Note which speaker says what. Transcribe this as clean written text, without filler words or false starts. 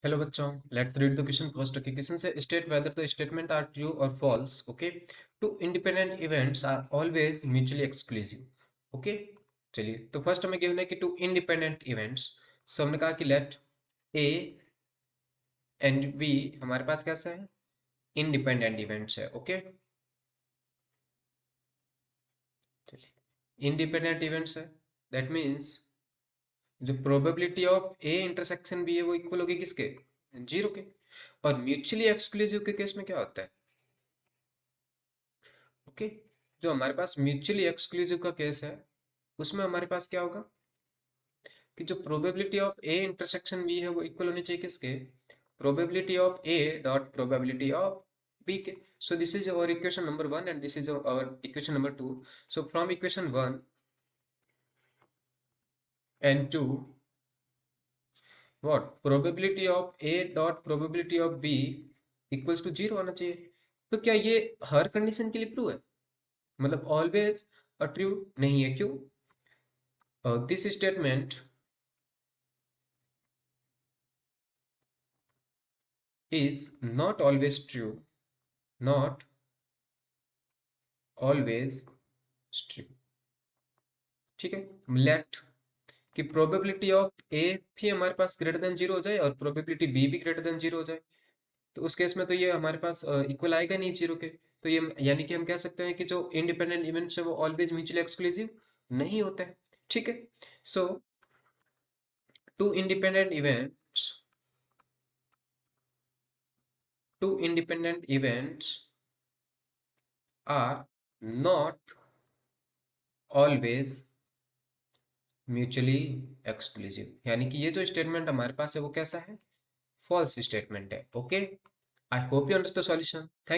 Speaker 1: Hello बच्चों, let's read the question first. Okay, question से state whether the statement are true और false. Okay, two independent events are always mutually exclusive. Okay, चलिए तो first हमें given है कि to independent events. सो हमने कहा कि लेट ए एंड बी हमारे पास कैसा है, इंडिपेंडेंट इवेंट्स है। ओके, चलिए इंडिपेंडेंट इवेंट्स है, दैट मीन्स जो probability of A intersection B है वो इक्वल होगी किसके, जीरो के। और म्यूचुअली एक्सक्लूसिव के केस में क्या होता है, ओके, जो हमारे पास म्यूचुअली एक्सक्लूसिव का केस है उसमें हमारे पास क्या होगा कि जो probability of A intersection B है वो इक्वल होनी चाहिए किसके, probability of A dot probability of B के। So this is our equation number 1 and this is our equation number 2। So from equation 1 and 2 what probability of A dot probability of B equals to zero होना चाहिए। तो क्या ये हर condition के लिए true है, मतलब ऑलवेज ट्रू नहीं है, क्यों? This statement is not always true, not always true। ठीक है, लेट कि प्रोबेबिलिटी ऑफ ए भी हमारे पास ग्रेटर देन जीरो हो जाए और प्रोबेबिलिटी बी भी ग्रेटर देन जीरो हो जाए, तो उस केस में तो ये हमारे पास इक्वल आएगा नहीं जीरो के। तो ये यानी कि हम कह सकते हैं कि जो इंडिपेंडेंट इवेंट्स है वो ऑलवेज म्यूचुअली एक्सक्लूसिव नहीं होते हैं। ठीक है, so two independent events, two independent events are not always mutually exclusive, यानी कि ये जो स्टेटमेंट हमारे पास है वो कैसा है, फॉल्स स्टेटमेंट है। Okay, I hope you understand the solution. Thank